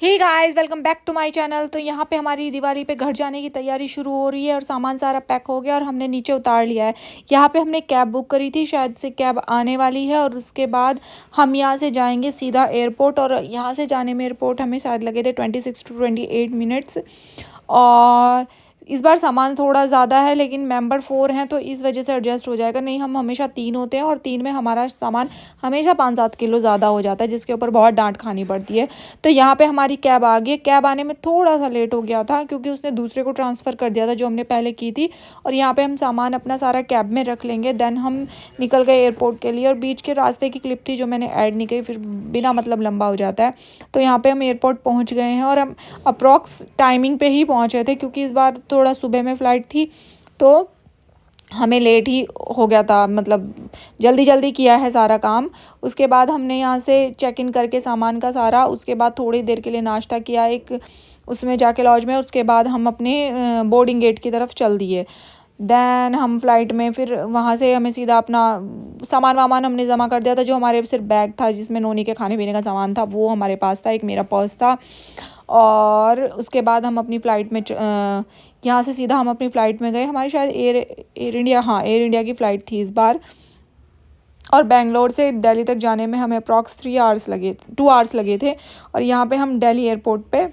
Hey guys, welcome back to my channel. तो यहाँ पे हमारी दिवाली पे घर जाने की तैयारी शुरू हो रही है और सामान सारा पैक हो गया और हमने नीचे उतार लिया है। यहाँ पे हमने कैब बुक करी थी, शायद से कैब आने वाली है और उसके बाद हम यहाँ से जाएंगे सीधा एयरपोर्ट। और यहाँ से जाने में एयरपोर्ट हमें शायद लगे थे 26 to 28 मिनट्स। और इस बार सामान थोड़ा ज़्यादा है, लेकिन मेंबर 4 हैं तो इस वजह से एडजस्ट हो जाएगा। नहीं, हम हमेशा 3 होते हैं और 3 में हमारा सामान हमेशा 5-7 किलो ज़्यादा हो जाता है, जिसके ऊपर बहुत डांट खानी पड़ती है। तो यहाँ पे हमारी कैब आ गई। कैब आने में थोड़ा सा लेट हो गया था क्योंकि उसने दूसरे को ट्रांसफ़र कर दिया था जो हमने पहले की थी। और यहाँ पे हम सामान अपना सारा कैब में रख लेंगे, देन हम निकल गए एयरपोर्ट के लिए। और बीच के रास्ते की क्लिप थी जो मैंने ऐड नहीं की, फिर बिना मतलब लंबा हो जाता है। तो यहाँ पे हम एयरपोर्ट पहुँच गए हैं और हम अप्रॉक्स टाइमिंग पे ही पहुँचे थे क्योंकि इस बार थोड़ा सुबह में फ़्लाइट थी तो हमें लेट ही हो गया था, मतलब जल्दी जल्दी किया है सारा काम। उसके बाद हमने यहाँ से चेक इन करके सामान का सारा, उसके बाद थोड़ी देर के लिए नाश्ता किया एक उसमें जाके लॉज में। उसके बाद हम अपने बोर्डिंग गेट की तरफ चल दिए। दैन हम फ़्लाइट में फिर वहाँ से हमें सीधा अपना सामान वामान हमने जमा कर दिया था। जो हमारे सिर्फ बैग था जिसमें नोनी के खाने पीने का सामान था वो हमारे पास था, एक मेरा पर्स था। और उसके बाद हम अपनी फ़्लाइट में यहाँ से सीधा हम अपनी फ़्लाइट में गए। हमारी शायद एयर इंडिया, हाँ एयर इंडिया की फ़्लाइट थी इस बार। और बेंगलोर से दिल्ली तक जाने में हमें अप्रॉक्स 2 आवर्स लगे थे। और यहाँ पे हम दिल्ली एयरपोर्ट पे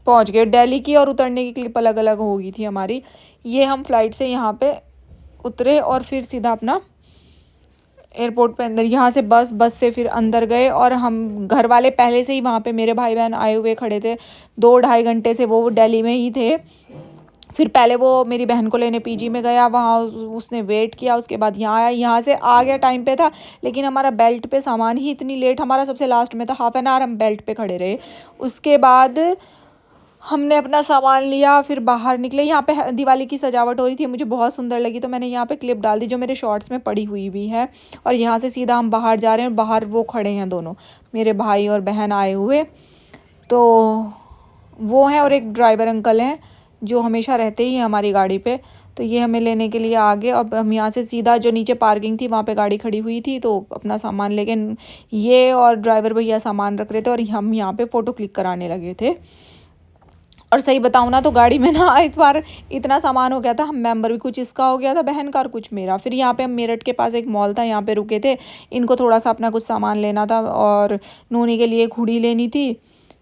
पहुँच गए। दिल्ली की और उतरने की क्लिप अलग अलग हो गई थी हमारी। ये हम फ़्लाइट से यहाँ पे उतरे और फिर सीधा अपना एयरपोर्ट पे अंदर, यहाँ से बस से फिर अंदर गए। और हम घर वाले पहले से ही वहाँ पे मेरे भाई बहन आए हुए खड़े थे, 2-2.5 घंटे से वो दिल्ली में ही थे। फिर पहले वो मेरी बहन को लेने पीजी में गया, वहाँ उसने वेट किया। उसके बाद यहाँ आया, यहाँ से आ गया टाइम पे था। लेकिन हमारा बेल्ट पे सामान ही इतनी लेट, हमारा सबसे लास्ट में था, हाफ एन आवर हम बेल्ट पे खड़े रहे। उसके बाद हमने अपना सामान लिया, फिर बाहर निकले। यहाँ पे दिवाली की सजावट हो रही थी, मुझे बहुत सुंदर लगी तो मैंने यहाँ पे क्लिप डाल दी जो मेरे शॉर्ट्स में पड़ी हुई भी है। और यहाँ से सीधा हम बाहर जा रहे हैं और बाहर वो खड़े हैं दोनों, मेरे भाई और बहन आए हुए। तो वो हैं और एक ड्राइवर अंकल हैं जो हमेशा रहते ही हैं हमारी गाड़ी पे। तो ये हमें लेने के लिए आ गए। अब हम यहाँ से सीधा जो नीचे पार्किंग थी वहाँ पे गाड़ी खड़ी हुई थी तो अपना सामान लेके ये और ड्राइवर भैया सामान रख रहे थे और हम यहाँ पे फ़ोटो क्लिक कराने लगे थे। और सही बताऊँ ना तो गाड़ी में ना इस बार इतना सामान हो गया था, हम मेंबर भी कुछ इसका हो गया था बहन का और कुछ मेरा। फिर यहाँ पे हम मेरठ के पास एक मॉल था, यहाँ पे रुके थे। इनको थोड़ा सा अपना कुछ सामान लेना था और नूनी के लिए एक हुडी लेनी थी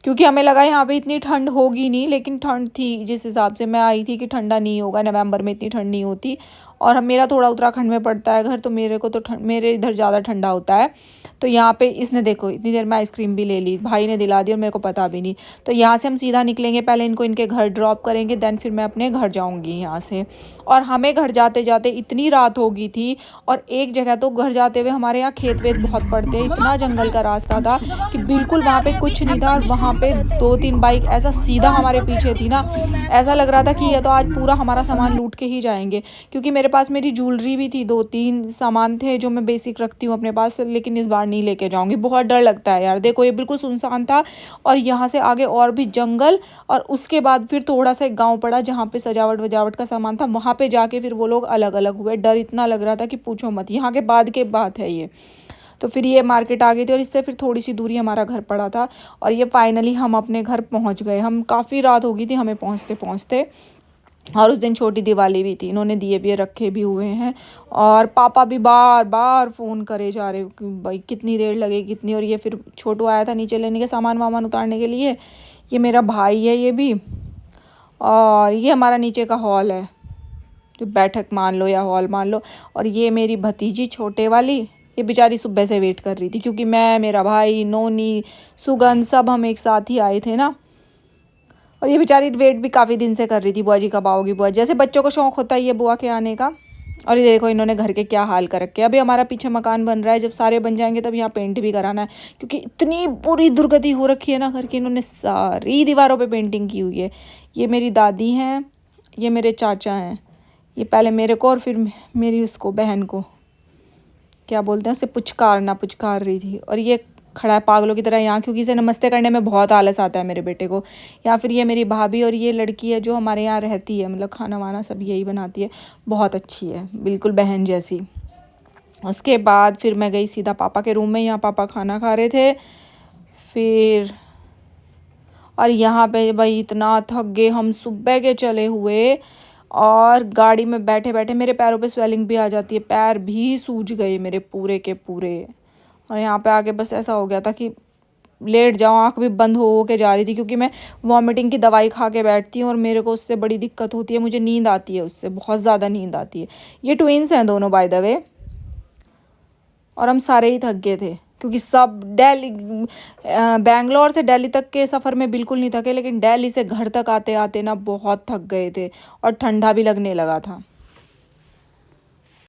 क्योंकि हमें लगा यहाँ पे इतनी ठंड होगी नहीं, लेकिन ठंड थी। जिस हिसाब से मैं आई थी कि ठंडा नहीं होगा, नवंबर में इतनी ठंड नहीं होती। और हम मेरा थोड़ा उत्तराखंड में पड़ता है घर, तो मेरे को तो मेरे इधर ज़्यादा ठंडा होता है। तो यहाँ पे इसने देखो इतनी देर में आइसक्रीम भी ले ली, भाई ने दिला दी और मेरे को पता भी नहीं। तो यहाँ से हम सीधा निकलेंगे, पहले इनको इनके घर ड्रॉप करेंगे, देन फिर मैं अपने घर जाऊँगी यहाँ से। और हमें घर जाते जाते इतनी रात हो गई थी। और एक जगह तो घर जाते हुए हमारे यहाँ खेत वेत बहुत पड़ते हैं, इतना जंगल का रास्ता था कि बिल्कुल वहाँ पे कुछ नहीं था। और वहाँ पे 2-3 बाइक ऐसा सीधा हमारे पीछे थी ना, ऐसा लग रहा था कि ये तो आज पूरा हमारा सामान लूट के ही जाएंगे। क्योंकि मेरे पास मेरी ज्वेलरी भी थी, 2-3 सामान थे जो मैं बेसिक रखती हूँ अपने पास, लेकिन इस बार नहीं लेके जाऊँगी। बहुत डर लगता है यार, देखो ये बिल्कुल सुनसान था और यहाँ से आगे और भी जंगल। और उसके बाद फिर थोड़ा सा एक गाँव पड़ा जहाँ पे सजावट वजावट का सामान था, वहाँ पे जाके फिर वो लोग अलग अलग हुए। डर इतना लग रहा था कि पूछो मत, यहाँ के बाद के बात है ये। तो फिर ये मार्केट आ गई थी और इससे फिर थोड़ी सी दूरी हमारा घर पड़ा था। और ये फाइनली हम अपने घर पहुंच गए। हम काफ़ी रात हो गई थी हमें पहुंचते पहुंचते। और उस दिन छोटी दिवाली भी थी, इन्होंने दिए विए रखे भी हुए हैं। और पापा भी बार बार फ़ोन करे जा रहे कि भाई कितनी देर लगेगी कितनी। और ये फिर छोटू आया था नीचे लेने के सामान वामान उतारने के लिए। ये मेरा भाई है ये भी। और ये हमारा नीचे का हॉल है, जो बैठक मान लो या हॉल मान लो। और ये मेरी भतीजी छोटे वाली, ये बेचारी सुबह से वेट कर रही थी क्योंकि मैं, मेरा भाई, नोनी, सुगंध सब हम एक साथ ही आए थे ना। और ये बेचारी वेट भी काफ़ी दिन से कर रही थी, बुआ जी कब आओगी बुआ, जैसे बच्चों को शौक होता है ये बुआ के आने का। और ये देखो इन्होंने घर के क्या हाल कर रखे हैं। अभी हमारा पीछे मकान बन रहा है, जब सारे बन जाएंगे तब यहाँ पेंट भी कराना है क्योंकि इतनी बुरी दुर्गति हो रखी है ना घर की। इन्होंने सारी दीवारों पे पेंटिंग की हुई है। ये मेरी दादी हैं, ये मेरे चाचा हैं। ये पहले मेरे को और फिर मेरी उसको बहन को क्या बोलते हैं, उसे पुचकार रही थी। और ये खड़ा है पागलों की तरह यहाँ क्योंकि इसे नमस्ते करने में बहुत आलस आता है मेरे बेटे को। या फिर ये मेरी भाभी और ये लड़की है जो हमारे यहाँ रहती है, मतलब खाना वाना सब यही बनाती है, बहुत अच्छी है, बिल्कुल बहन जैसी। उसके बाद फिर मैं गई सीधा पापा के रूम में, यहाँ पापा खाना खा रहे थे। फिर और यहाँ पे भाई इतना थक गए हम, सुबह के चले हुए और गाड़ी में बैठे बैठे मेरे पैरों पे स्वेलिंग भी आ जाती है, पैर भी सूज गए मेरे पूरे के पूरे। और यहाँ पे आके बस ऐसा हो गया था कि लेट जाऊँ, आँख भी बंद हो के जा रही थी क्योंकि मैं वॉमिटिंग की दवाई खा के बैठती हूँ और मेरे को उससे बड़ी दिक्कत होती है, मुझे नींद आती है, उससे बहुत ज़्यादा नींद आती है। ये ट्विंस हैं दोनों बाय द वे। और हम सारे ही थक गए थे क्योंकि सब दिल्ली बैंगलोर से दिल्ली तक के सफ़र में बिल्कुल नहीं थके, लेकिन दिल्ली से घर तक आते आते ना बहुत थक गए थे और ठंडा भी लगने लगा था।